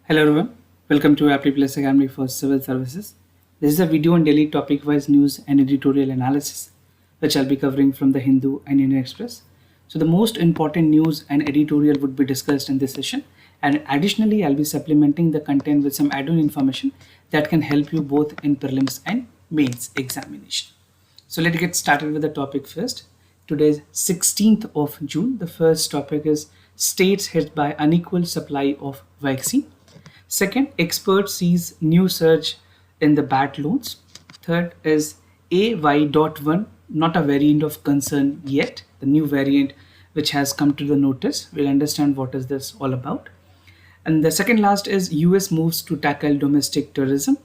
Hello everyone, welcome to Aptly Plus Academy for Civil Services. This is a video on daily topic-wise news and editorial analysis, which I'll be covering from the Hindu and Indian Express. So the most important news and editorial would be discussed in this session, and additionally, I'll be supplementing the content with some add-on information that can help you both in prelims and mains examination. So let's get started with the topic first. Today is 16th of June. The first topic is states hit by unequal supply of vaccine. Second, expert sees new surge in the bad loans. Third is AY.1, not a variant of concern yet, the new variant which has come to the notice. We'll understand what is this all about. And the second last is US moves to tackle domestic terrorism.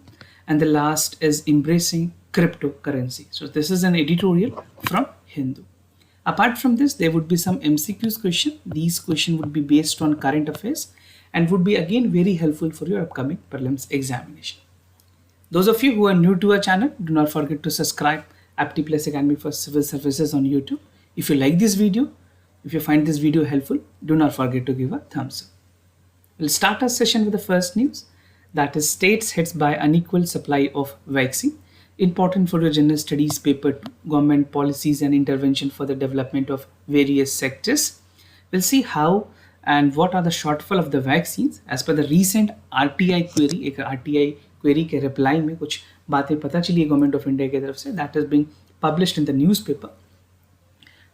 And the last is embracing cryptocurrency. So this is an editorial from Hindu. Apart from this, there would be some MCQs question. These questions would be based on current affairs and would be again very helpful for your upcoming prelims examination. Those of you who are new to our channel, do not forget to subscribe Aptly Plus Academy for Civil Services on YouTube. If you like this video, if you find this video helpful, do not forget to give a thumbs up. We'll start our session with the first news, that is states hit by unequal supply of vaccine. Important for your general studies paper 2, government policies and intervention for the development of various sectors. We'll see how and what are the shortfall of the vaccines as per the recent RTI query. एक RTI query के reply में कुछ बातें पता चली government of India की तरफ से, that is being published in the newspaper,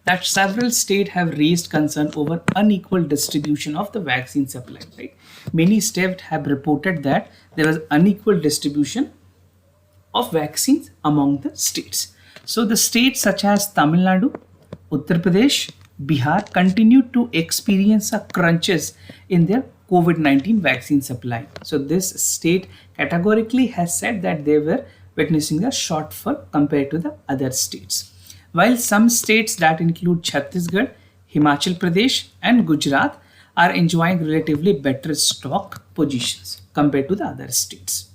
that several states have raised concern over unequal distribution of the vaccine supply. Right, many states have reported that there was unequal distribution of vaccines among the states. So the states such as Tamil Nadu, Uttar Pradesh, Bihar continued to experience a crunches in their COVID-19 vaccine supply. So this state categorically has said that they were witnessing a shortfall compared to the other states. While some states that include Chhattisgarh, Himachal Pradesh and Gujarat are enjoying relatively better stock positions compared to the other states.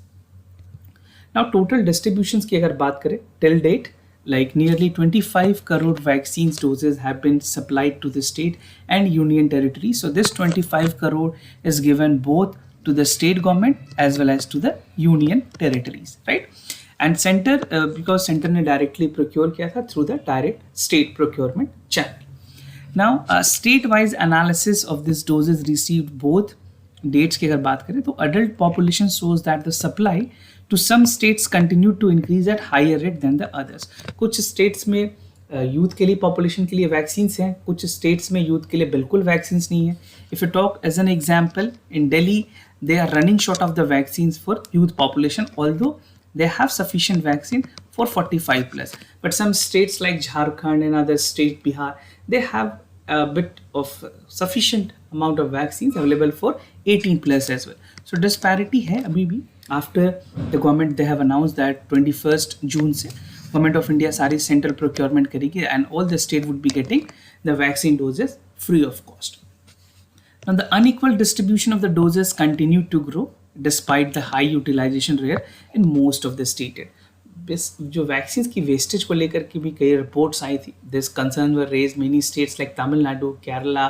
Now total distributions की अगर बात करें till date, like nearly 25 crore vaccines doses have been supplied to the state and union territory. So this 25 crore is given both to the state government as well as to the union territories, right? And center, because center ने directly procure किया था through the direct state procurement channel. Now a state-wise analysis of these doses received both dates की अगर बात करें तो adult population shows that the supply to some states continue to increase at higher rate than the others. कुछ states में youth के लिए population के लिए वैक्सीन्स हैं, कुछ स्टेट्स में यूथ के लिए बिल्कुल वैक्सीन्स नहीं है. If you talk as an example, in Delhi they are running short of the vaccines for youth population, although they have sufficient vaccine for 45 plus. But some states like Jharkhand and other states, Bihar, they have a bit of sufficient amount of vaccines available for 18 plus as well. So disparity है अभी भी. After the government, they have announced that 21st June से government of India सारी central procurement करेगी and all the state would be getting the vaccine doses free of cost. Now the unequal distribution of the doses continued to grow despite the high utilization rate in most of the states. जो vaccine की wastage को लेकर की भी कई reports आई थी. This concern were raise many states like Tamil Nadu, Kerala,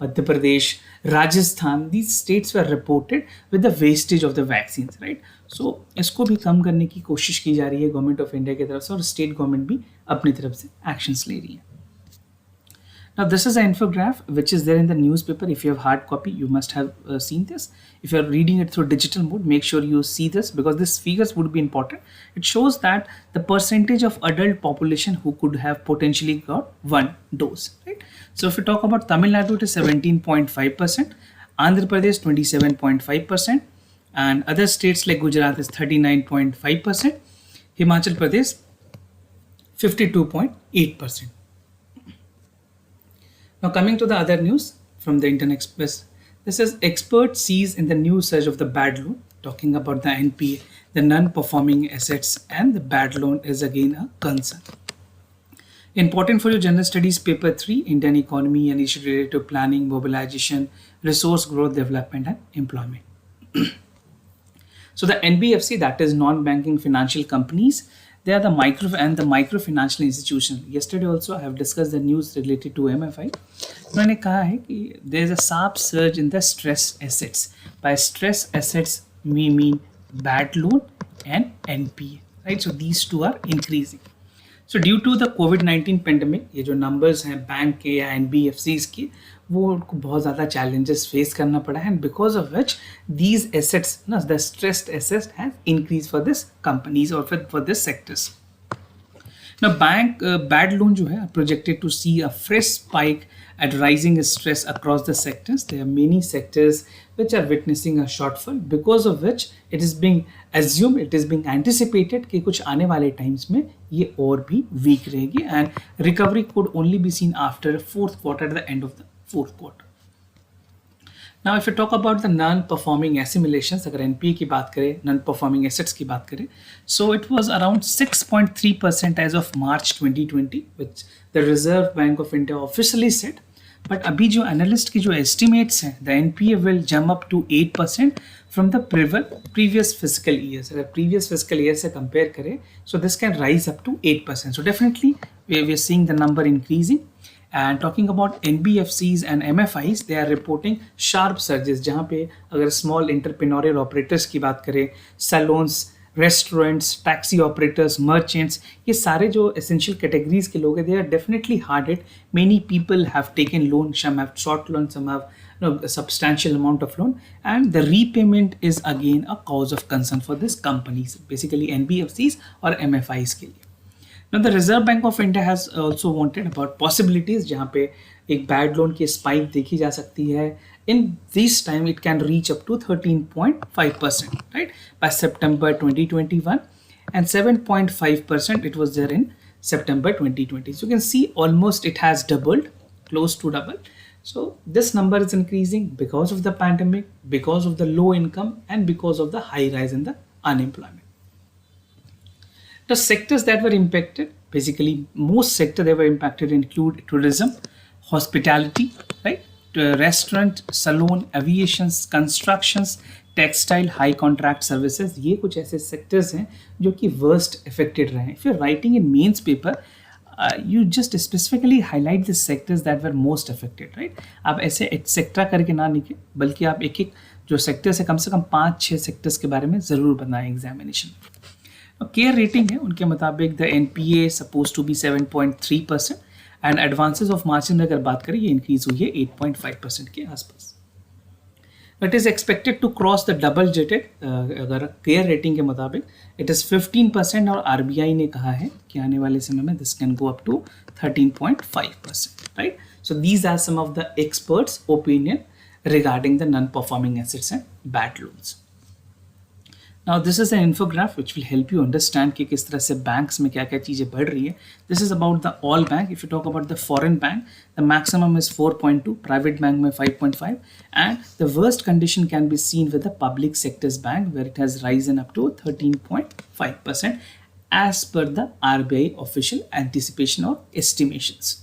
Madhya Pradesh, Rajasthan. These states were reported with the wastage of the vaccine, right. So इसको भी कम करने की कोशिश की जा रही है गवर्नमेंट ऑफ इंडिया की तरफ से और स्टेट गवर्नमेंट भी अपनी तरफ से एक्शंस ले रही है. Now this is an infograph which is there in the newspaper. If you have hard copy, you must have seen this. If you are reading it through digital mode, make sure you see this because these figures would be important. It shows that the percentage of adult population who could have potentially got one dose, right? So if you talk about Tamil Nadu, it is 17.5%, Andhra Pradesh 27.5%, and other states like Gujarat is 39.5%, Himachal Pradesh 52.8%. Now coming to the other news from the Indian Express, this is expert sees in the new surge of the bad loan, talking about the NPA, the non-performing assets, and the bad loan is again a concern. Important for your general studies paper 3, Indian economy and issues related to planning, mobilization, resource growth, development and employment. So the NBFC, that is non-banking financial companies, they are the microfinancial institution. Yesterday also I have discussed the news related to MFI. उन्होंने कहा है कि there is a sharp surge in the stress assets. By stress assets we mean bad loan and NPA, right? So these two are increasing. So due to the कोविड-19 pandemic, ये जो numbers हैं bank के या NBFCs की, वो उनको बहुत ज़्यादा चैलेंजेस फेस करना पड़ा है, and because of which these assets ना the stressed assets have increase for this companies और for this sectors. Now, bad loan जो है projected to see a fresh spike at rising stress across the sectors. There are many sectors which are witnessing a shortfall, because of which it is being assumed, it is being anticipated कि कुछ आने वाले times में ये और भी weak रहेगी, and recovery could only be seen after fourth quarter, at the end of the fourth quarter. Now, if you talk about the non-performing assimilations, अगर NPA की बात करें, non-performing assets की बात करें, so it was around 6.3% as of March 2020, which the Reserve Bank of India officially said. But अभी जो analyst की जो estimates हैं, the NPA will jump up to 8% from the previous fiscal years. अगर previous fiscal year से compare करें, so this can rise up to 8%. So definitely we are seeing the number increasing. And talking about NBFCs and MFIs, they are reporting sharp surges. जहाँ पे अगर small entrepreneurial operators की बात करें, salons, restaurants, taxi operators, merchants, ये सारे जो essential categories के लोग हैं, they are definitely hard hit. Many people have taken loan, some have short loan, some have a substantial amount of loan, and the repayment is again a cause of concern for these companies, basically NBFCs or MFIs के लिए. Now, the Reserve Bank of India has also wanted about possibilities जहाँ पे एक bad loan की spike देखी जा सकती है. In this time, it can reach up to 13.5%, right, by September 2021, and 7.5% it was there in September 2020. So you can see almost it has doubled, close to double. So this number is increasing because of the pandemic, because of the low income, and because of the high rise in the unemployment. The sectors that were impacted, basically most sectors that were impacted include tourism, hospitality, right, restaurant, salon, aviation, constructions, textile, high contract services. ये कुछ ऐसे sectors हैं जो कि worst affected रहे हैं. If you're writing in mains paper, you just specifically highlight the sectors that were most affected, right? आप ऐसे etc करके ना लिखें, बल्कि आप एक एक जो sectors है कम से कम 5-6 sectors के बारे में ज़रूर बताएं examination. केयर रेटिंग है उनके मुताबिक the NPA suppose to be 7.3%, and advances of margin अगर बात करें ये इंक्रीज हुई है 8.5% के आसपास. It is expected to cross the double digit. अगर केयर रेटिंग के मुताबिक इट इज़ 15%, और RBI ने कहा है कि आने वाले समय में this can go up to 13.5%, right. So these are some of the experts opinion regarding the non performing assets and bad loans. Now this is an infograph which will help you understand कि किस तरह से banks में क्या क्या चीज़ें बढ़ रही है. This is about the all bank. If you talk about the foreign bank, the maximum is 4.2, private bank में 5.5, and the worst condition can be seen with the public sector's bank where it has risen up to 13.5% as per the RBI official anticipation or estimations.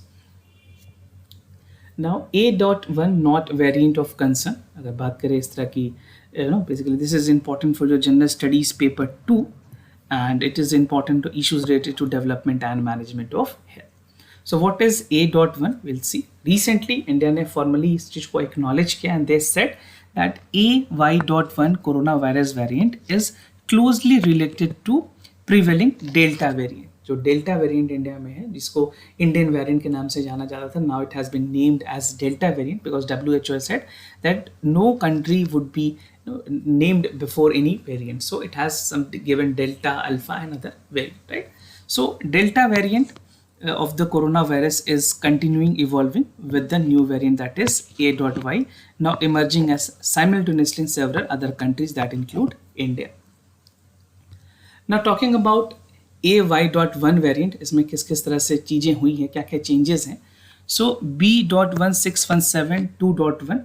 Now A.1 not variant of concern. अगर बात करें इस तरह की, basically this is important for your general studies paper 2, and it is important to issues related to development and management of health. So what is A.1? We'll see. Recently India ने formally इस चीज को acknowledge किया, and they said that A.1 coronavirus variant is closely related to prevailing Delta variant. जो delta variant India में है, जिसको Indian variant के नाम से जाना जाता था, now it has been named as delta variant because WHO said that no country would be named before any variant, so it has some given delta, alpha, and other variant, right? So delta variant of the coronavirus is continuing evolving with the new variant that is A.Y, now emerging as simultaneously in several other countries that include India. Now talking about A.Y.1 variant, इसमें किस किस तरह से चीज़ें हुई हैं, क्या क्या चेंजेस हैं. So B.1.617 2.1,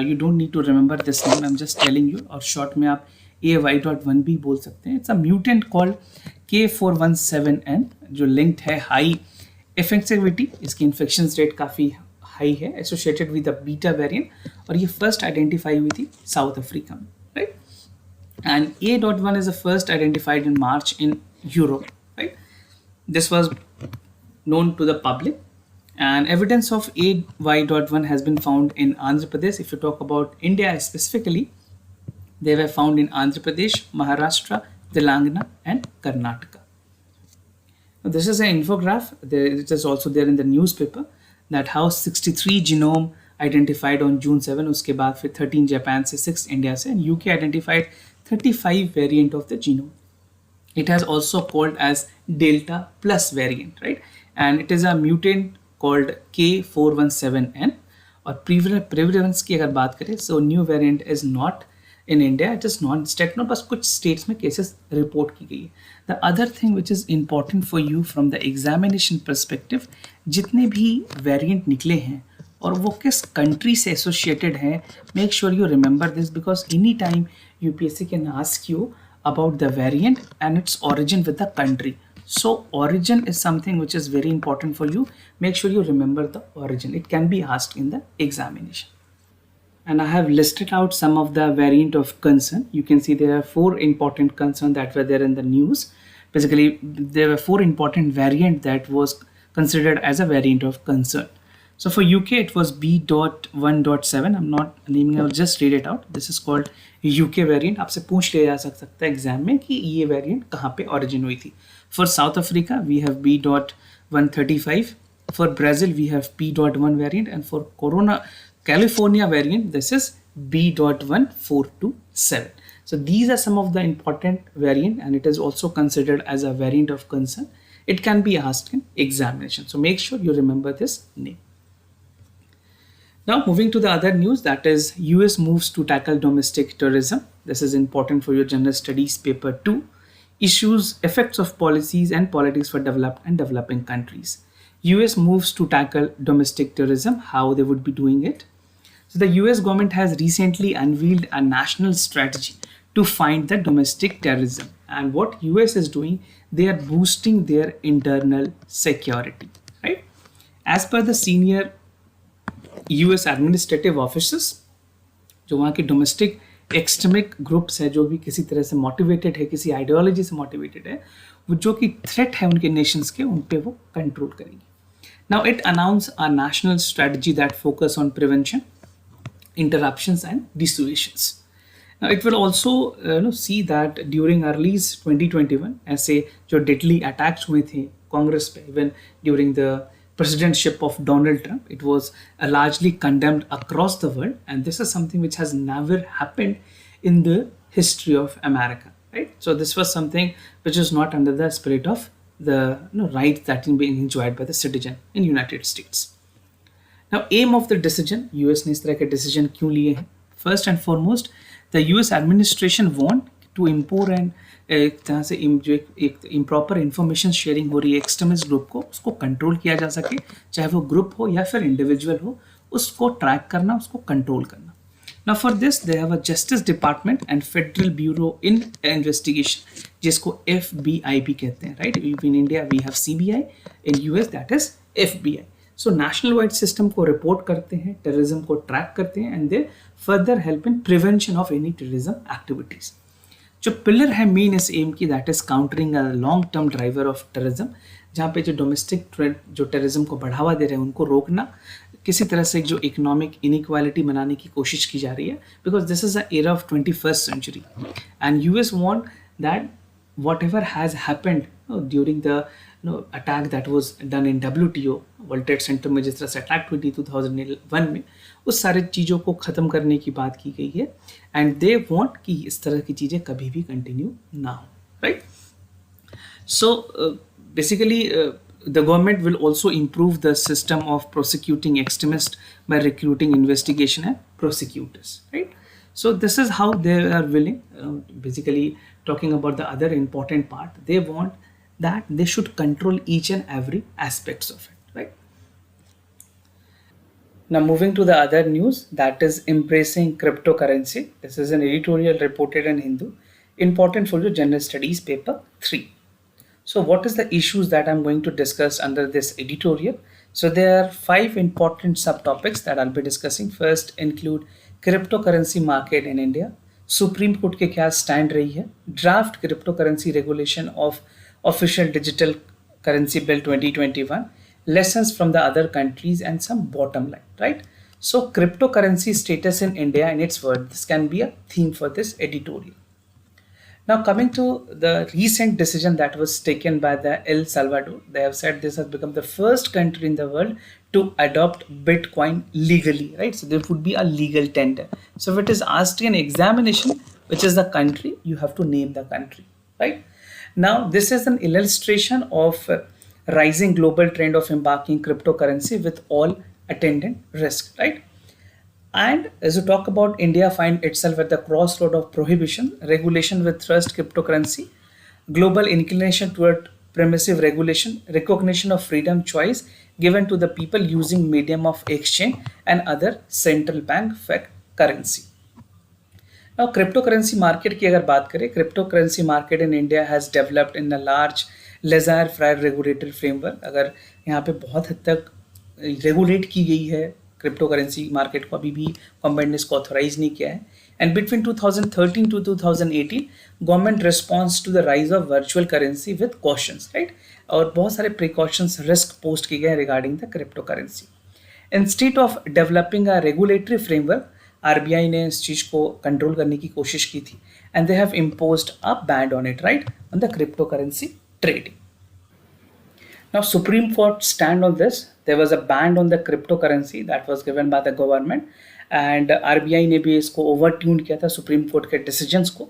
you don't need to remember this name, I am just telling you, और शॉर्ट में आप A.Y.1 भी बोल सकते हैं. It's a mutant called K417N जो लिंक्ड है हाई इफेक्टिविटी, इसकी इन्फेक्शन रेट काफ़ी हाई है, associated with the beta variant, और ये फर्स्ट आइडेंटिफाई हुई थी साउथ अफ्रीका में, right. And A.1 is the first identified in March in Europe, right? this was known to the public. And evidence of AY.1 has been found in Andhra Pradesh. If you talk about India specifically, they were found in Andhra Pradesh, Maharashtra, Telangana, and Karnataka. Now, this is an infograph. It is also there in the newspaper that how 63 genome identified on June 7. उसके बाद फिर 13 Japan से, 6 India से, and UK identified 35 variant of the genome. It has also called as Delta plus variant, right? And it is a mutant called K417N. और prevalence की अगर बात करें, so new variant is not in India, it is non-state, no, बस कुछ states में cases report की गई है. The other thing which is important for you from the examination perspective, जितने भी variant निकले हैं और वो किस country से associated हैं, make sure you remember this, because any time UPSC can ask you about the variant and its origin with the country. So origin is something which is very important for you. Make sure you remember the origin. It can be asked in the examination. And I have listed out some of the variant of concern. You can see there are 4 important concerns that were there in the news. Basically, there were 4 important variant that was considered as a variant of concern. So for UK, it was B.1.7. I'm not naming, I'll just read it out. This is called UK variant. आपसे पूछ लिया जा सकता है exam में कि ये variant कहाँ पे origin हुई थी. For South Africa, we have B.135. For Brazil, we have P.1 variant, and for California variant, this is B.1427. So these are some of the important variant, and it is also considered as a variant of concern. It can be asked in examination. So make sure you remember this name. Now moving to the other news, that is US moves to tackle domestic terrorism. This is important for your general studies paper 2. Issues, effects of policies and politics for developed and developing countries. US moves to tackle domestic terrorism, how they would be doing it. So the US government has recently unveiled a national strategy to fight the domestic terrorism. And what US is doing, they are boosting their internal security, right? As per the senior US administrative officers, जो वहाँ के domestic एक्सट्रीमिक groups है, जो भी किसी तरह से motivated है, किसी आइडियोलॉजी से मोटिवेटेड है, वो जो कि थ्रेट है उनके नेशंस के, उन पे वो कंट्रोल करेंगे. Now it announced a national strategy that focus on prevention, interruptions and dissuasions. Now it will also see that during early 2021 ऐसे जो deadly attacks हुए थे कांग्रेस पे, even during the presidentship of Donald Trump, it was largely condemned across the world, and this is something which has never happened in the history of America, right? So this was something which is not under the spirit of the rights that is being enjoyed by the citizen in United States. Now aim of the decision, US ने इस तरह के decision क्यों लिए हैं? First and foremost, the US administration want to impose and एक तरह से जो एक इम्प्रॉपर इंफॉर्मेशन शेयरिंग हो रही है एक्सट्रीमिस्ट ग्रुप को, उसको कंट्रोल किया जा सके, चाहे वो ग्रुप हो या फिर इंडिविजुअल हो, उसको ट्रैक करना, उसको कंट्रोल करना. Now for this they have a Justice Department and Federal Bureau in Investigation, जिसको FBI भी कहते हैं, right? In India we have CBI, in US that is FBI. So national wide system को report करते हैं, terrorism को track करते हैं, and they further help in prevention of any terrorism activities. जो पिलर है मेन इस एम की, that is countering a long term driver of terrorism, जहाँ पे जो डोमेस्टिक जो टेररिज्म को बढ़ावा दे रहे हैं उनको रोकना, किसी तरह से जो इकोनॉमिक इनइक्वालिटी बनाने की कोशिश की जा रही है, because this is the era of 21st century and US want that what ever has happened during the attack that was done in WTO, world trade centre में जिस तरह से अटैक हुई थी 2001 में, उस सारी चीज़ों को ख़त्म करने की बात की गई है, एंड दे वांट कि इस तरह की चीज़ें कभी भी कंटिन्यू ना हो, right? So basically the government will also improve the system of prosecuting extremists by recruiting investigation and prosecutors, right? So this is how they are willing, basically talking about the other important part, they want that they should control each and every aspects of it, right? Now moving to the other news, that is embracing cryptocurrency. This is an editorial reported in Hindu, important for your general studies paper 3. So what is the issues that I'm going to discuss under this editorial? So there are 5 important subtopics that I'll be discussing. First include cryptocurrency market in India, Supreme Court के क्या stand रही है, draft cryptocurrency regulation of official digital Currency Bill 2021, lessons from the other countries, and some bottom line, right? So, cryptocurrency status in India and its worth. This can be a theme for this editorial. Now, coming to the recent decision that was taken by the El Salvador, they have said this has become the first country in the world to adopt Bitcoin legally, right? So there would be a legal tender. So if it is asked in examination, which is the country, you have to name the country, right? Now, this is an illustration of rising global trend of embarking cryptocurrency with all attendant risk, right? And as you talk about India find itself at the crossroad of prohibition, regulation with trust cryptocurrency, global inclination toward permissive regulation, recognition of freedom choice given to the people using medium of exchange and other central bank currency. Now, cryptocurrency market की अगर बात करें, cryptocurrency market in India has developed in a large laissez-faire regulatory framework. अगर यहाँ पे बहुत हद तक रेगुलेट की गई है क्रिप्टो करेंसी मार्केट को, अभी भी गवर्नमेंट ने इसको ऑथोराइज नहीं किया है. And between 2013 to 2018 government response to the rise of virtual currency with cautions, right, और बहुत सारे प्रिकॉशंस रिस्क पोस्ट किए गए regarding the crypto currency. Institute of developing a regulatory framework, RBI ने इस चीज को कंट्रोल करने की कोशिश की थी and they have imposed a ban on it, right, on the crypto currency trading. Now, Supreme Court stand on this. There was a ban on the cryptocurrency that was given by the government, and RBI ने भी इसको overtune किया था supreme court के decisions को.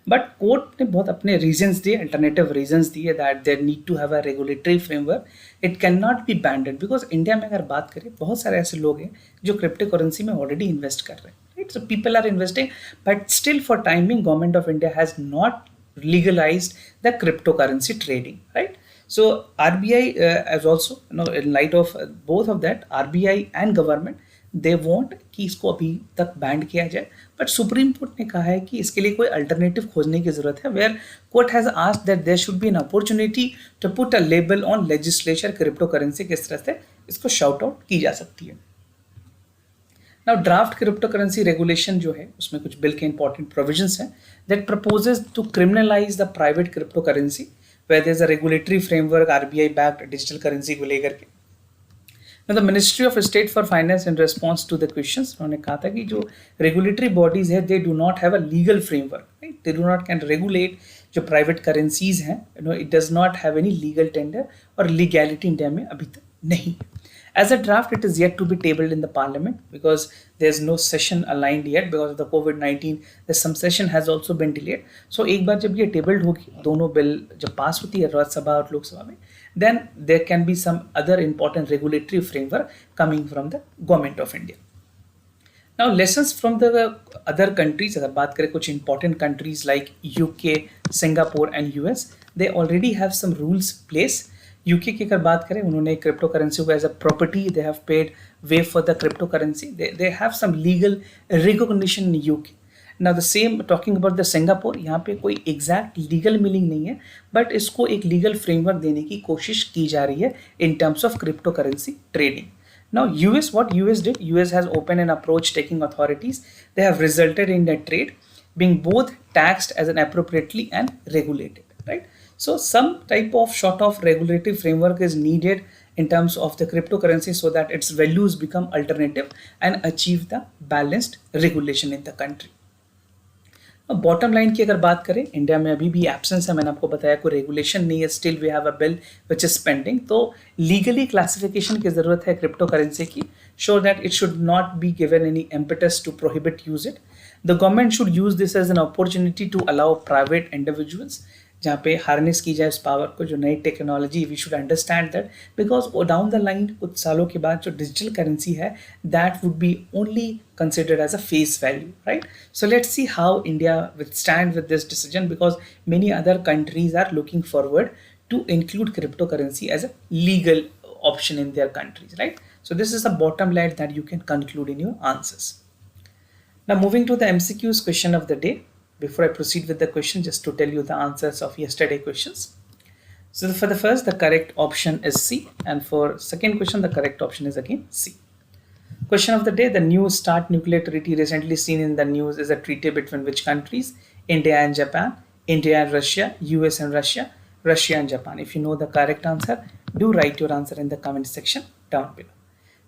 But court ने बहुत अपने रीजंस दिए, अल्टरनेटिव रीजंस दिए that there need to have a regulatory framework. It can not be banded because India में अगर बात करें बहुत सारे ऐसे लोग हैं जो क्रिप्टो करेंसी में ऑलरेडी इन्वेस्ट कर रहे हैं, right. So people are investing but still for timing government of India has not legalised the crypto currency trading, right. So RBI as also, in light of both of that, RBI and government, they want कि इसको अभी तक band किया जाए, but supreme court ने कहा है कि इसके लिए कोई अल्टरनेटिव खोजने की जरूरत है. Where court has asked that there should be an opportunity to put a label on legislature crypto currency, किस तरह से इसको शाउट आउट की जा सकती है. Now draft crypto currency regulation जो है उसमें कुछ बिल के इंपॉर्टेंट प्रोविजंस हैं that proposes to criminalise the private crypto currency where there is a regulatory framework RBI backed digital currency को लेकर के. Now the Ministry of State for Finance in response to the questions, उन्होंने कहा था कि जो regulatory bodies है they do not have a legal framework, right? They do not can regulate जो private currencies हैं, it does not have any legal tender और legality India में अभी तक नहीं. As a draft, it is yet to be tabled in the parliament because there's no session aligned yet because of the COVID-19. There's some session has also been delayed. So एक बार जब ये tabled होगी, दोनों bill जब पास होती है राज्यसभा और लोकसभा में, then there can be some other important regulatory framework coming from the government of India. Now lessons from the other countries, अगर बात करें कुछ important countries like UK, Singapore and US, they already have some rules place. UK की अगर बात करें, उन्होंने crypto currency को as a property they have paid way for the crypto currency, they have some legal recognition in UK. Now the same talking about the Singapore, यहाँ पे कोई exact legal meaning नहीं है बट इसको एक legal framework देने की कोशिश की जा रही है in terms of crypto currency trading. Now US, what US did, US has opened an approach taking authorities, they have resulted in the trade being both taxed as an appropriately and regulated, right. So some type of sort of regulatory framework is needed in terms of the cryptocurrency so that its values become alternative and achieve the balanced regulation in the country. अब bottom line की अगर बात करें, India में अभी भी absence है, मैंने आपको बताया कोई रेगुलेशन नहीं है, still we have a bill which is pending. तो लीगली क्लासिफिकेशन की जरूरत है क्रिप्टो करेंसी की, so that it should not be given any impetus to prohibit use it. The government should use this as an opportunity to allow private individuals, जहाँ पे harness की जाए इस पावर को, जो नई technology, we should understand that because down the line कुछ सालों के बाद जो डिजिटल करेंसी है that would be only considered as a face value, right. So let's see how India withstand with this decision because many other countries are looking forward to include cryptocurrency as a legal option in their countries, right. So this is the bottom line that you can conclude in your answers. Now moving to the MCQs question of the day. Before I proceed with the question, just to tell you the answers of yesterday questions. So for the first, the correct option is C, and for second question, the correct option is again C. Question of the day, the new START nuclear treaty recently seen in the news is a treaty between which countries? India and Japan, India and Russia, US and Russia, Russia and Japan? If you know the correct answer, do write your answer in the comment section down below.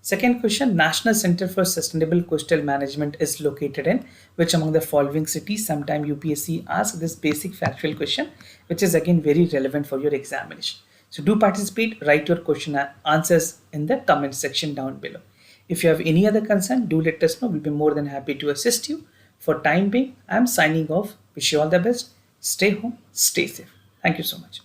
Second question, National Center for Sustainable Coastal Management is located in which among the following cities? Sometime UPSC asks this basic factual question, which is again very relevant for your examination. So do participate, write your question answers in the comment section down below. If you have any other concern, do let us know. We'll be more than happy to assist you. For time being, I'm signing off. Wish you all the best. Stay home, stay safe. Thank you so much.